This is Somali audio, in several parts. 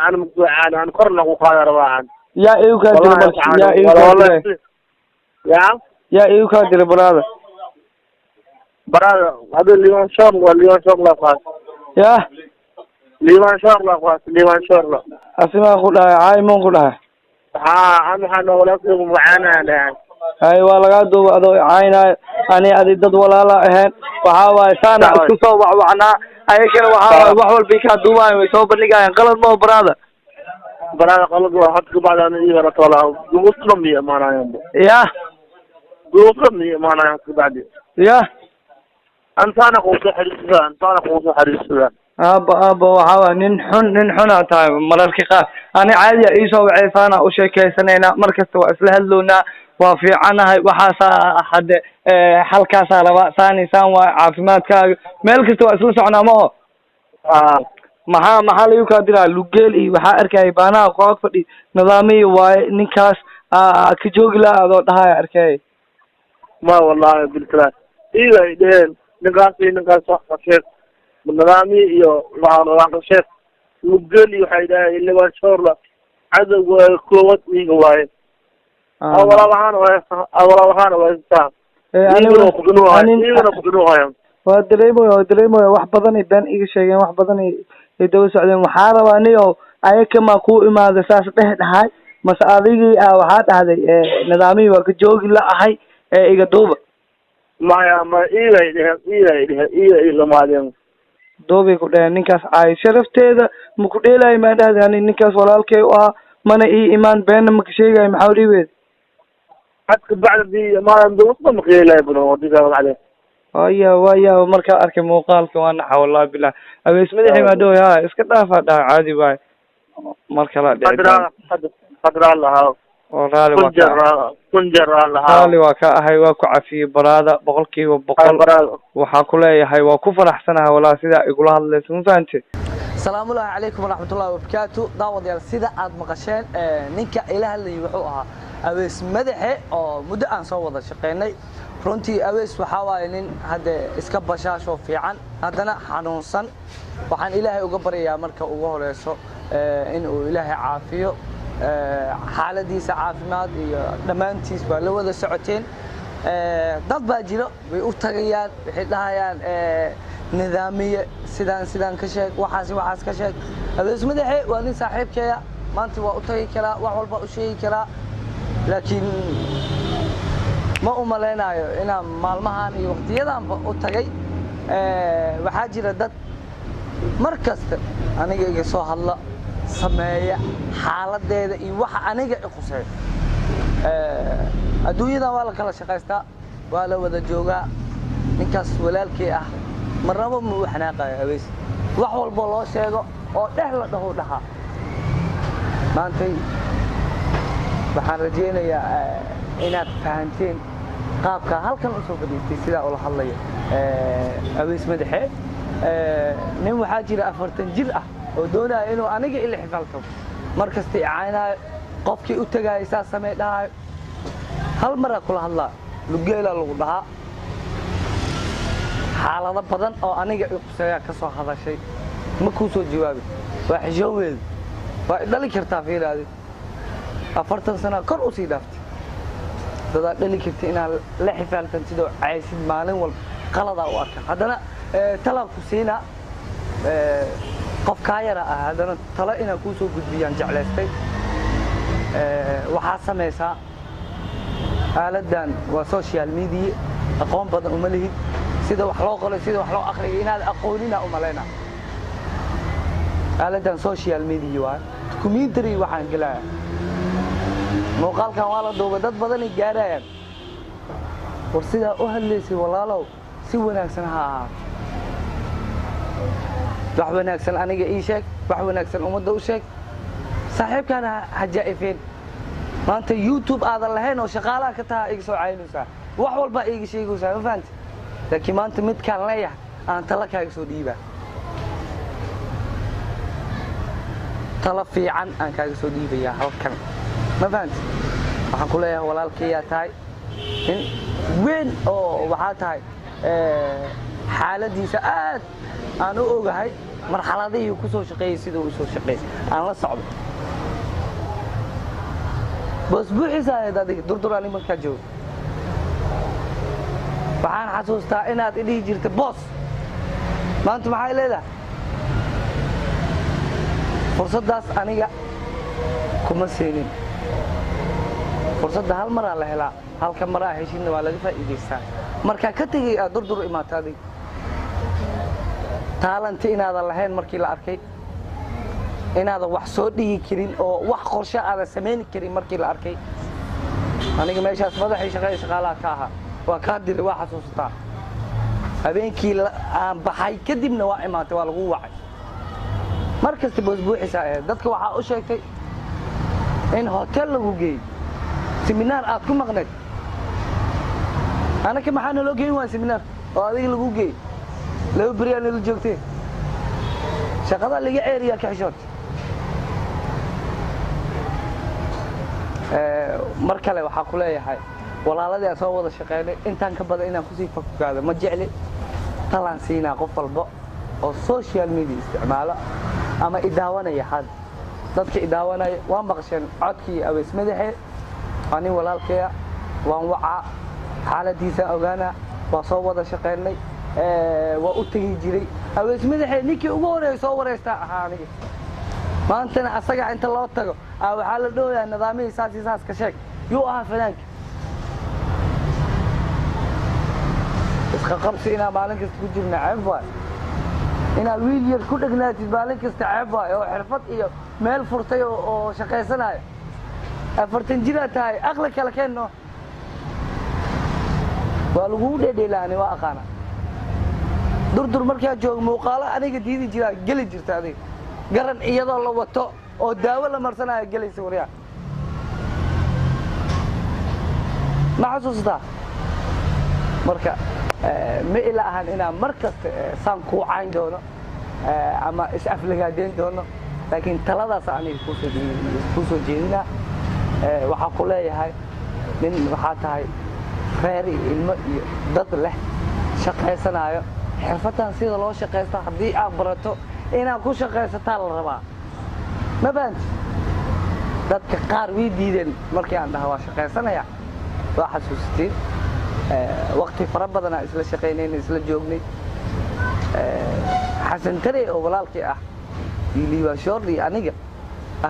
أنا مقطوعان أنا كرنا وقال رواعان يا إيو كادر مرك يا إيو كادر يا إيو كادر برادة برادة هذا اللي إن شاء الله قاس يا ليوان شاء الله قاس ليوان شاء الله أسمع خدها عاي مون خدها أنا حنا ولا كم معانا يعني هاي والله قدو أدو عاينا أنا أدي ضد ولا لا هن وحاول سانا كسو وعنا أي كلا وحاول بيك دوما ويسوي بنيجا غلط مو برادة برادة غلط وحط بعد أنا إيه رتولا مسلم لي ما أنا يوم يا مسلم لي ما أنا بعد يا أنا قوس حريصان أنا قوس حريصان أبا وحاول ننحن تاي مرر كقا أنا عادي إيشوا عيفانا وشيء كيسنينا مركز وأسله اللونا وفي عنها وحاسة أحد حلقة صار ثاني سان وعافمات كا ملك وأسله سعنا ما محل يكادر لوجيل وحا أركي بانا قاق فدي نظامي ونكاس كجوجلا هذا أركي ما والله بالكلام إيه نقاس شيخ من نظامي وعن شيخ لوجيل وحيدا اللي ما شاء الله عدو قوة ميجواي أولا وهانا وإنسان أنا ودريمو wax badan ay baan iga sheegeen wax badan ay daba socdeen waxa rabaaniyo ayaka ma ku imaado saas dhahay mas adigii waxa dhahday nidaamii waa ka joogi la ahay iga duuba ma ila lamaadeen duubi ku dhahay ninkaas ay sharafteeda ma ku dheelay ma dhahday ninkaas walaalkay oo mana ii imaan been ma ka sheegay maxaa dhiibay حتى بعد دي ما ندوس ما مقيلة يبنو ودي قال عليه ويا مركا أركب موقالك وأنا والله بالله أبي اسمه الحين ما دوي ها إسكت هذا عادي باي مركا لا قدر الله ورالي كنجر الله رالي وكا هاي واكو عفي برادة بقولكي وبقول وحاكله هاي واكو فرحسنها ولا سيدا يقولها الله اسمه فانتي السلام عليكم ورحمة الله وبركاته داود يا سيدا عاد مقشين نينكا إله اللي يوحوها أبيس مدحه أو مدة أن صوّد شقيني runtii awees waxa waaye nin hada iska bashaasho fiican hadana xanuunsan waxaan ilaahay uga baryaa marka ugu horeyso in uu ilaahay caafiyo xaaladiisa caafimaad iyo dhamaantiis baa la wada socoteen dad baa jiro way u tagayaan waxay dhahayaan nidaamiye sidaan ka sheeg waxaas ka sheeg awees madaxe waa nin saaxiibkeeya maanta waa u tagi karaa wax walba u sheegi karaa laakiin ما أملينا إنا مالمهان وقتيدا أتجي وحاجة ردت مركز أنا جي صو هلا سماية حالة ده يوح أنا جي قصير أدوية ده ولا كلا شقيستا ولا وذا جوجا نكاس ولا الكيا مرة ما إحنا قايا بس وحول بالله شيء أو تهلا ده ما أنتي بحرجينا يا inaad fahanteen qaabka halkan u soo fadhiistay sida uu la hadlayo awees madaxe nin waxa jira 40 jir ah oo doonaya inuu aniga ila xifalto markasta icaanay qofkii u tagay saa samee dhahay hal mar kula hadla lugeela lagu dhaha xaalado badan oo aniga i qusaya ka soo hadashay ma ku soo jawaabi waa xijooweed waa dhali kartaa fiiraadi 40 sano kor u sii dhaaftay dad dhali kartay in la xifaaltan sidoo caysid maalin walba qalada u arka hadana talab ku siina qof ka yara hadana tala ina ku soo gudbiyaan jeclaystay waxa sameeysa aaladan waa social media aqoon badan uma lihid sida wax loo qoro sida wax loo akhriyo inaad aqoonina uma leena aaladan social media waa commentary waxaan galaa muuqaalkan waa la duubay dad badan ay gaarayaan war sida u hadlaysay walaalow si wanaagsan ha wax wanaagsan aniga ii sheeg wax wanaagsan umada u sheeg saaxiibkana hajaa'ifeen maanta YouTube aad lahayn oo shaqaalaha ka tahay iga soo caynaysa wax walba iga sheegaysa ma fahanti laakiin maanta mid kan leeyahay aan tala kaaga soo dhiibaa tala fiican aan kaaga soo dhiibaya halkan ما فهمت waxaan ku leeyahay walaalkay tahay in weyn oo waxa tahay xaaladiisa aad aan u ogahay marxaladihii ku soo shaqeeyay sidoo uu soo shaqeeyay aan la socdo boos buuxiisa adiga durdurani markaa joogo waxaan xasuustaa inaad idhihi jirta boos maanta maxay leedahay fursadaas aniga kuma siinin fursadda hal maraa la helaa halka maraa heshiidna waa laga faa'iidaystaa markaa ka tegay aad durdur imaata adiga taalanti inaadan lahayn markii la arkay inaadan wax soo dhigi karin oo wax qorshe aadan samayni karin markii la arkay aniga meeshaas madaxii shaqada shaqaalaha ka ahaa waa kaa diray waa xasuusataa habeenkii aan baxay kadibna waa imaatay waa lagu wacay mar kasta boos buuxiisa ahayd dadka waxaa u sheegtay in hotel lagu geeyey seminaar aad ku maqneed anaka maxaa naloo geyn waa seminaar oo adiga lagu geeyey laba beri aa nala joogtee shaqada laga ceeriyaa ka xishood mar kale waxaa ku leeyahay walaaladii aan soo wada shaqeynay intaan ka badan inaan kusii fogaado ma jecli talaan siinaa qof walba oo social media isticmaalo ama idaawanaya had dadka idaawanaya waa maqasheen codkii aweys madaxe ani walaalkaya waan wacaa xaaladiisa ogaana waa soo wada shaqeynay waa u tagi jiray aweys madaxe ninkii ugu horeeyay soo wareystaa ahaa aniga maantana asaga inta loo tago waxaa la dhooyaa nidaamihii saas iyo saas ka sheeg yuu ahaa fanaanka iska qabsi inaa maalin kasta ku jirna ceeb waay inaa wiil yar ku dhegnaatid maalin kasta ceeb waay oo xirfad iyo meel furtay oo shaqaysanayo 40 jir aad tahay aqli kale keenno waa lagu dhedheelaani waa aqaana durdur markaa joogo muuqaalo aniga diidi jiraa geli jirta adiga garan iyadoo la wato oo daawo la marsanayo gelaysa wariyaa ma xasuustaa marka ma ila ahan inaan mar kasta saan kuu cayn doono ama is-aflagaadeyn doono laakiin taladaas aniga kuu soo jeedinaa waxaa ku leeyahay nin waxaa tahay reer iyo ilmo iyo dad leh shaqaysanayo xirfadan sida loo shaqaysto haddii aad barato inaad ku shaqaysataa la rabaa ma baanti dadka qaar way diideen markii aan dhaha waa shaqaysanaya waa xasuustiin waqti fara badan aan isla shaqaynayna isla joognay xasan tare oo walaalkii ah liiba shoordi aniga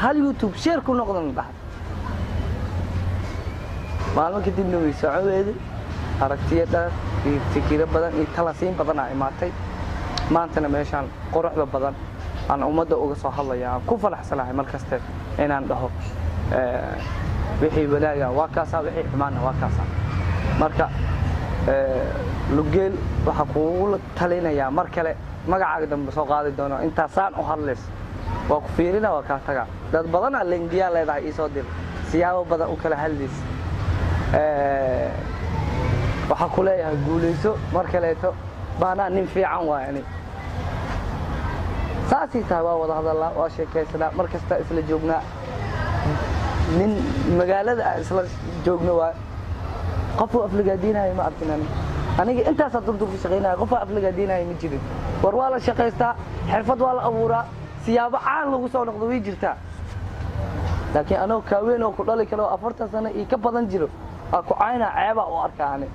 hal youtube share ku noqdan dhahay maalmo kadibna way socoweeday aragtiyada iyo fikiro badan iyo talasiin badan ay imaatay maantana meeshaan quruxda badan aan ummadda uga soo hadlaya aan ku faraxsanahay mar kasta inaan dhaho wixii wanaaga waa kaasa wixii xumaana waa kaasa marka lugeel waxa kuugu talinayaa mar kale magacaaga dambe soo qaadi doono intaasaan u hadlays waa ku fiirina waa ka taga dad badan aan linkiya leedahay ii soo dir siyaabo badan u kala hadlays waxa ku leeyahay guuleyso mar kaleeto baana nin fiican waayani saasi taa waa wada hadalaa waa sheekaysanaa mar kasta isla joognaa nin magaalada isla joogno waa qof aflagaadinayo ma arkin aniga intaas durdur ku shaqeynaa qof aflagaadinayo ma jirin war waa la shaqaystaa xirfad waa la abuuraa siyaabo caan lagu soo noqdo way jirtaa laakiin anoo kaaween oo ku dhali karo 40 sano iyo ka badan jiro ku caayna ceeba oo arkaane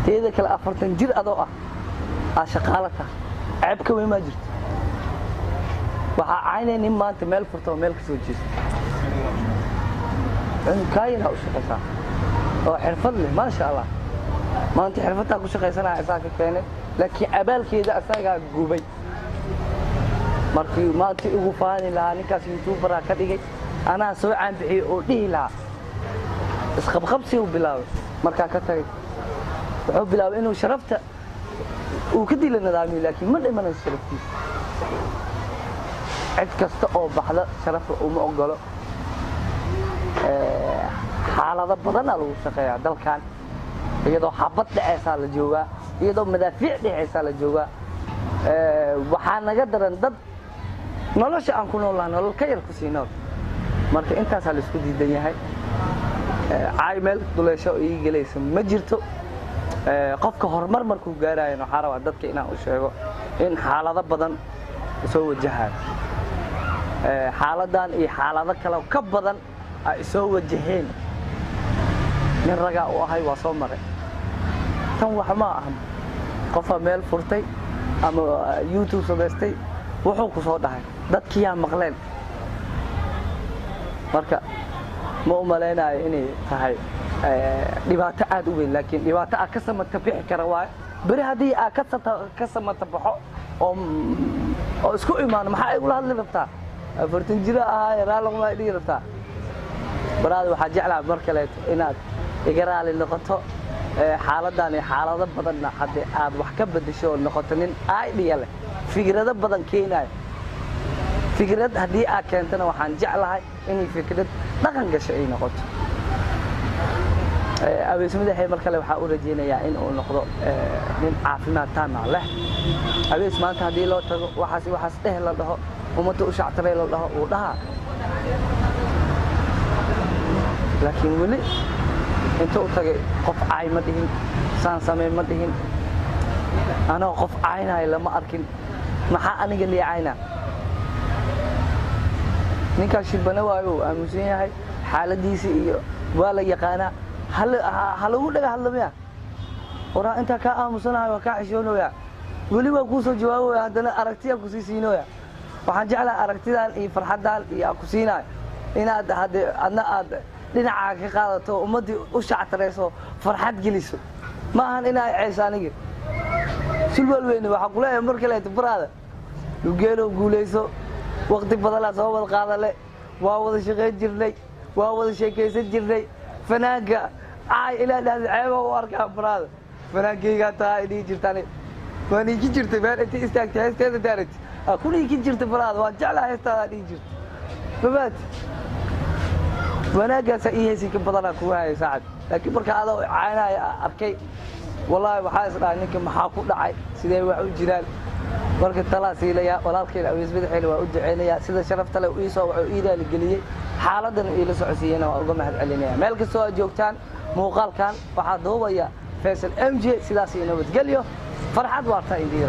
teeda kale 40 jir adoo ah shaqaalata ceeb ka weyn ma jirto waxa cayneen in maanta meel furto meel ka soo jeesto in kaayna u shaqaysaa oo xirfad leh ma sha Allah maanta xirfadta ku shaqaysanaa isaga keenay laakiin abaalkeeda asaga gubay markii maanta ugu faani lahaa ninkaas youtuber ka dhigay ana soo caan bixiyay oo dhihi lahaa isqabqabsi uu bilaabay markaa ka tagay wuxuu bilaabay inuu sharafta uu ka dilay nidaamyo laakiin ma dhiman sharaftiisa cid kasta oo baxda sharafta uma ogolo xaalado badan lagu shaqeeyaa dalkan iyadoo xabad dhacaysa la joogaa iyadoo madaafiic dhacaysa la joogaa waxaa naga daran dad nolosha aan ku noolahay nolol ka yar ku siinood marka intaas la isku diidan yahay caymel duleesho ii galaysa ma jirto qofka horumar markuu gaarayo waxa rabaa dadka inaan u sheego in xaalado badan soo wajahaan xaaladan iyo xaalado kale ka badan ay soo wajaheen nin raga u ahay waa soo maray tan wax ma aha qofa meel furtay ama YouTube sameystay wuxuu ku soo dhahay dadkii yaa maqleen marka ma u maleynayo inay tahay dhibaato aad u weyn laakiin dhibaato ka samata bixi kara waa bari hadii ka samata baxo oo isku imaan maxaa ay ula hadli rabtaa afartan jira ah raalo ma dhigi rabtaa baraad waxa jeclaa mar kale inaad iga raali noqoto xaaladan iyo xaalado badan hadii aad wax ka bedesho noqoto nin idea leh fikrado badan keenay fikrad hadii aad keentana waxaan jeclahay inay fikrad dhaqan gasho ay noqoto awees madaxay mar kale waxa uu rajeenayaa in uu noqdo nin caafimaad taam leh awees maanta hadii loo tago waxaas dheh la dhaho umada u shactaray la dhaho uu dhaha laakiin wali inta uu tagay qof caay ma dhihin saan sameey ma dhihin ana qof caaynaay lama arkin maxaa aniga leeyayna ninka shibana waayo aamusan yahay xaaladiisa iyo waa la yaqaana hal ugu dhaga hadlamaya ora inta ka aamusanahay waa ka xishoonayaa wali waa ku soo jawaabaya hadana aragtiya ku siisinoya waxaan jeclaa aragtidan iyo farxadan iyo ku siinaay inaad adna aad dhinaca ka qaadato ummadii u shactareyso farxad geliso ma ahan inay ceesaaniga silwal weyn waxa ku leeyahay mar kale baraada lugeelo guuleyso waqti badan la soo wada qaadale waa wada shaqeyn jirnay waa wada sheekeysan jirnay fanaaga ay ila dhaad ceebo u arkaa baraada fanaagayga taa idii jirtane wani ki jirtay baan inta istaagtay heesteeda daarad kulii ki jirtay baraada waa jeclaa heestada idii jirtay babaad wanaagaas ay heesin ka badan ku waayay saacad laakiin marka aad caanay arkay wallahi waxa isdhaa ninka maxaa ku dhacay sidee wax u jiraan marka talaasiilaya walaalkeen awees madaxayna waa u duceynaya sida sharafta leh uu soo wuxuu iidaal galiyay xaaladan ila socodsiiyana waa uga mahad celinaya meel kasta oo joogtaan muuqaalkan waxa doobaya Faisal MJ sidaas inoo wadgaliyo farxad waarta indii